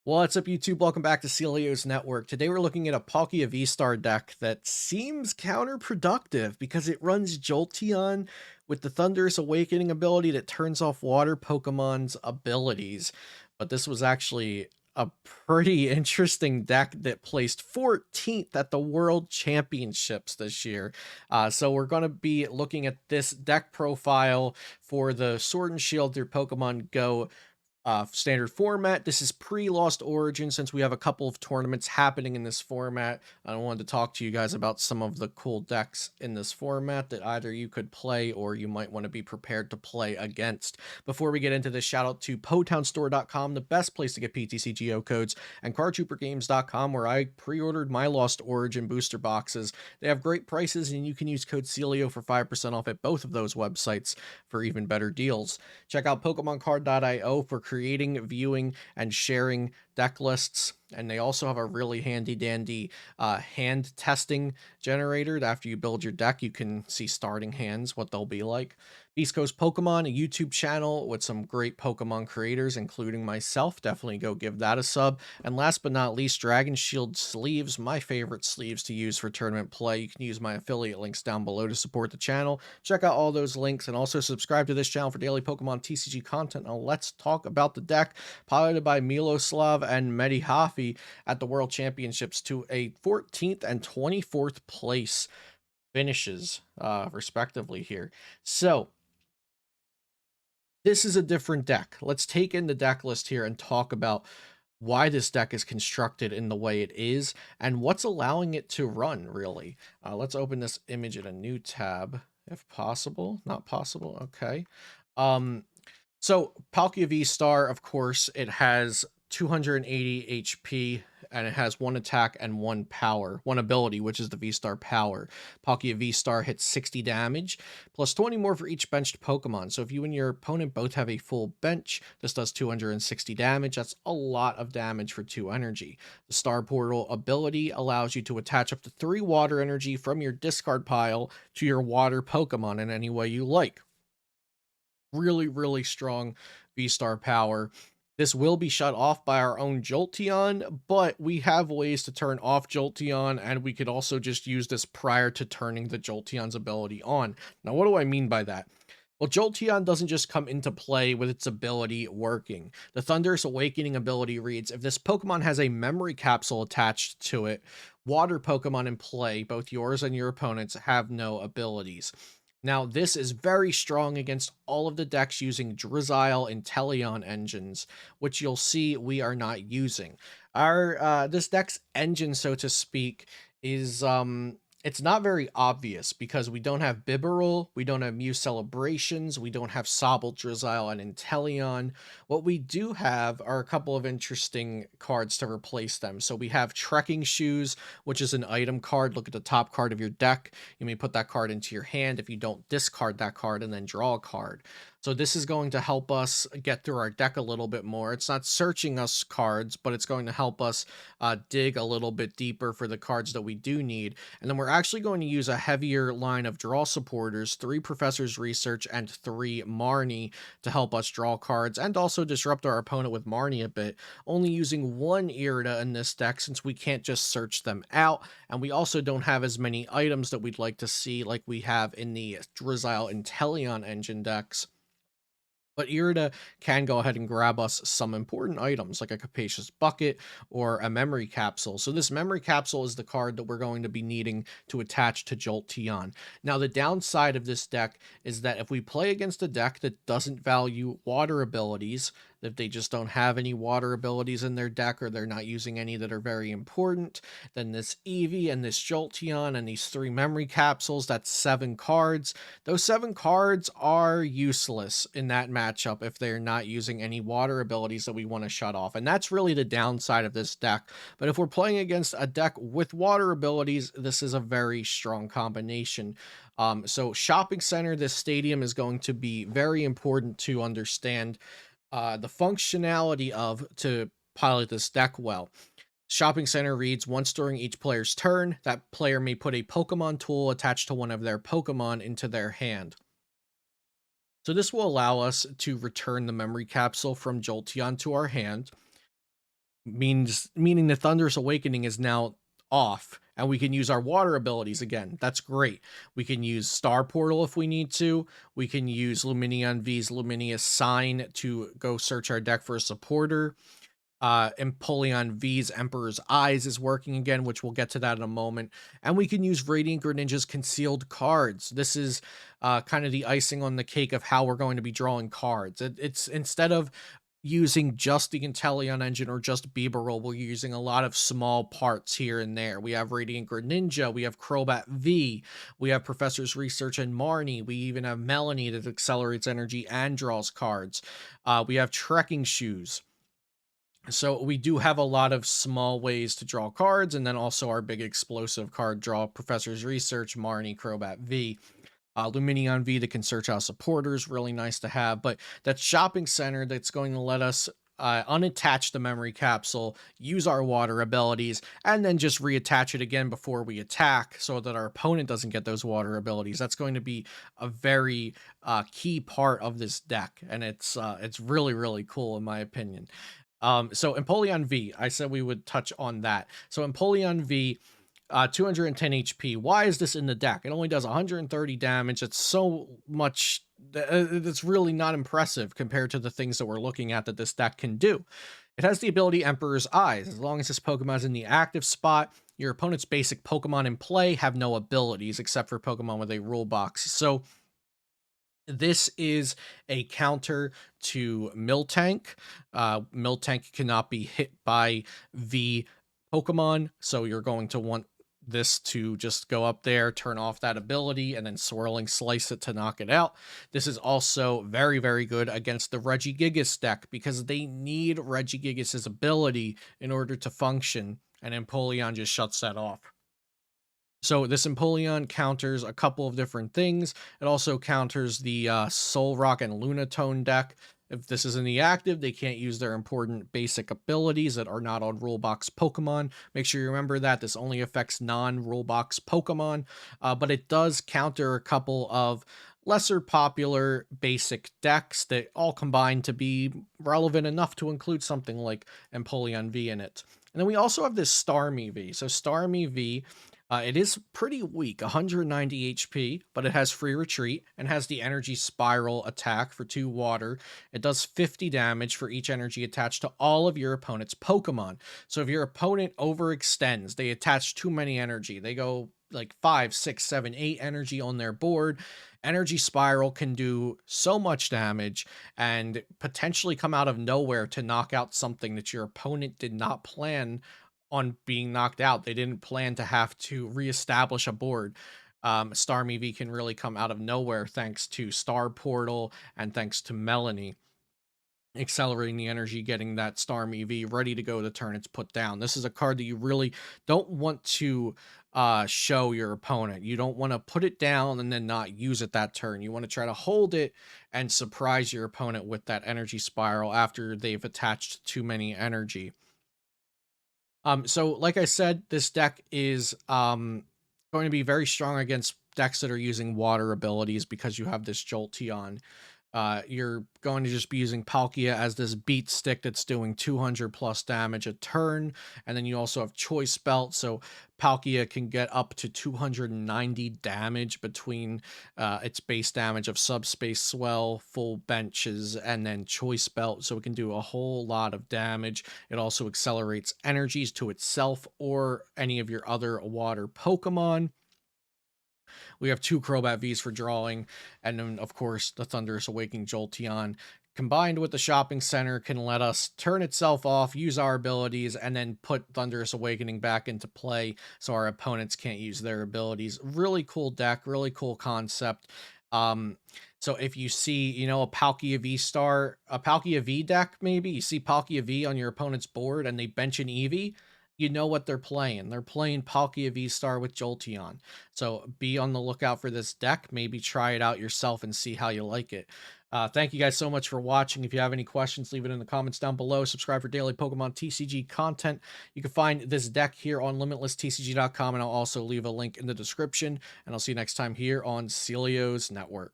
What's up, YouTube? Welcome back to Celio's Network. Today we're looking at a Palkia VSTAR deck that seems counterproductive because it runs Jolteon with the Thunderous Awakening ability that turns off water Pokemon's abilities. But this was actually a pretty interesting deck that placed 14th at the World Championships this year. So we're going to be looking at this deck profile for the Sword and Shield through Pokemon Go standard format. This is pre-Lost Origin since we have a couple of tournaments happening in this format. I wanted to talk to you guys about some of the cool decks in this format that either you could play or you might want to be prepared to play against. Before we get into this, shout out to PotownStore.com, the best place to get PTC geocodes, and CardTrooperGames.com, where I pre-ordered my Lost Origin booster boxes. They have great prices, and you can use code Celio for 5% off at both of those websites for even better deals. Check out PokemonCard.io for creating, viewing, and sharing deck lists. And they also have a really handy dandy hand testing generator. After you build your deck, you can see starting hands, what they'll be like. East Coast Pokemon, a YouTube channel with some great Pokemon creators, including myself. Definitely go give that a sub. And last but not least, Dragon Shield sleeves, my favorite sleeves to use for tournament play. You can use my affiliate links down below to support the channel. Check out all those links and also subscribe to this channel for daily Pokemon TCG content. Now let's talk about the deck piloted by Miloslav and Medihafi at the World Championships to a 14th and 24th place finishes, respectively here. So this is a different deck. Let's take in the deck list here and talk about why this deck is constructed in the way it is and what's allowing it to run, really. Let's open this image in a new tab, if possible. Not possible. Okay. So Palkia V-Star, of course, it has 280 HP, and it has one attack and one power, one ability, which is the V-Star power. Palkia V-Star hits 60 damage, plus 20 more for each benched Pokemon. So if you and your opponent both have a full bench, this does 260 damage. That's a lot of damage for 2 energy. The Star Portal ability allows you to attach up to 3 water energy from your discard pile to your water Pokemon in any way you like. Really, really strong V-Star power. This will be shut off by our own Jolteon, but we have ways to turn off Jolteon, and we could also just use this prior to turning the Jolteon's ability on. Now, what do I mean by that? Well, Jolteon doesn't just come into play with its ability working. The Thunderous Awakening ability reads, if this Pokemon has a memory capsule attached to it, water Pokemon in play, both yours and your opponent's, have no abilities. Now, this is very strong against all of the decks using Drizzile and Inteleon engines, which you'll see we are not using. Our this deck's engine, so to speak, is it's not very obvious because we don't have Bibarel, we don't have Mew Celebrations, we don't have Sobble, Drizzile, and Inteleon. What we do have are a couple of interesting cards to replace them. So we have Trekking Shoes, which is an item card. Look at the top card of your deck. You may put that card into your hand if you don't discard that card and then draw a card. So this is going to help us get through our deck a little bit more. It's not searching us cards, but it's going to help us dig a little bit deeper for the cards that we do need. And then we're actually going to use a heavier line of draw supporters, 3 Professor's Research and 3 Marnie to help us draw cards and also disrupt our opponent with Marnie a bit, only using 1 Irida in this deck since we can't just search them out, and we also don't have as many items that we'd like to see like we have in the Drizzile and Inteleon engine decks. But Irida can go ahead and grab us some important items like a Capacious Bucket or a Memory Capsule. So this Memory Capsule is the card that we're going to be needing to attach to Jolteon. Now, the downside of this deck is that if we play against a deck that doesn't value water abilities, if they just don't have any water abilities in their deck or they're not using any that are very important, then this Eevee and this Jolteon and these 3 Memory Capsules, that's 7 cards. Those 7 cards are useless in that matchup if they're not using any water abilities that we want to shut off. And that's really the downside of this deck. But if we're playing against a deck with water abilities, this is a very strong combination. So Shopping Center, this stadium is going to be very important to understand the functionality of to pilot this deck well. Shopping Center reads, once during each player's turn, that player may put a Pokemon tool attached to one of their Pokemon into their hand. So this will allow us to return the memory capsule from Jolteon to our hand. meaning the Thunderous Awakening is now off, and we can use our water abilities again. That's great. We can use Star Portal if we need to. We can use Lumineon V's Lumineous Sign to go search our deck for a supporter. Empoleon V's Emperor's Eyes is working again, which we'll get to that in a moment. And we can use Radiant Greninja's Concealed Cards. This is kind of the icing on the cake of how we're going to be drawing cards. It's instead of using just the Inteleon engine or just Bibarel, we're using a lot of small parts here and there. We have Radiant Greninja, we have Crobat V, we have Professor's Research and Marnie, we even have Melanie that accelerates energy and draws cards. We have Trekking Shoes. So we do have a lot of small ways to draw cards, and then also our big explosive card draw, Professor's Research, Marnie, Crobat V. Lumineon V that can search out supporters, really nice to have. But that shopping center that's going to let us unattach the memory capsule, use our water abilities, and then just reattach it again before we attack so that our opponent doesn't get those water abilities. That's going to be a very key part of this deck, and it's really, really cool in my opinion. So Empoleon V, I said we would touch on that. So Empoleon V, 210 HP. Why is this in the deck? It only does 130 damage. It's so much. It's really not impressive compared to the things that we're looking at that this deck can do. It has the ability Emperor's Eyes. As long as this Pokemon is in the active spot, your opponent's basic Pokemon in play have no abilities except for Pokemon with a rule box. So this is a counter to Miltank. Miltank cannot be hit by V Pokemon, so you're going to want this to just go up there, turn off that ability, and then Swirling Slice it to knock it out. This is also very, very good against the Regigigas deck because they need Regigigas' ability in order to function, and Empoleon just shuts that off. So this Empoleon counters a couple of different things. It also counters the Solrock and Lunatone deck. If this is in the active, they can't use their important basic abilities that are not on rule box Pokemon. Make sure you remember that this only affects non-rule box Pokemon, but it does counter a couple of lesser popular basic decks that all combine to be relevant enough to include something like Empoleon V in it. And then we also have this Starmie V. So Starmie V, it is pretty weak, 190 HP, but it has free retreat and has the energy spiral attack for 2 water. It does 50 damage for each energy attached to all of your opponent's Pokemon. So if your opponent overextends, they attach too many energy, they go like 5, 6, 7, 8 energy on their board. Energy Spiral can do so much damage and potentially come out of nowhere to knock out something that your opponent did not plan on being knocked out. They didn't plan to have to reestablish a board. Starmie V can really come out of nowhere thanks to Star Portal and thanks to Melanie accelerating the energy, getting that Starmie V ready to go the turn it's put down. This is a card that you really don't want to show your opponent. You don't want to put it down and then not use it that turn. You want to try to hold it and surprise your opponent with that energy spiral after they've attached too many energy. So like I said, this deck is going to be very strong against decks that are using water abilities because you have this Jolteon. You're going to just be using Palkia as this beat stick that's doing 200 plus damage a turn. And then you also have Choice Belt. So Palkia can get up to 290 damage between its base damage of Subspace Swell, Full Benches, and then Choice Belt. So it can do a whole lot of damage. It also accelerates energies to itself or any of your other water Pokemon. We have 2 Crobat Vs for drawing, and then, of course, the Thunderous Awakening Jolteon, combined with the Shopping Center, can let us turn itself off, use our abilities, and then put Thunderous Awakening back into play so our opponents can't use their abilities. Really cool deck, really cool concept. So if you see, you know, a Palkia VSTAR, a Palkia V deck, maybe you see Palkia V on your opponent's board and they bench an Eevee, you know what they're playing. They're playing Palkia VSTAR with Jolteon. So be on the lookout for this deck. Maybe try it out yourself and see how you like it. Thank you guys so much for watching. If you have any questions, leave it in the comments down below. Subscribe for daily Pokemon TCG content. You can find this deck here on limitlesstcg.com, and I'll also leave a link in the description. And I'll see you next time here on Celio's Network.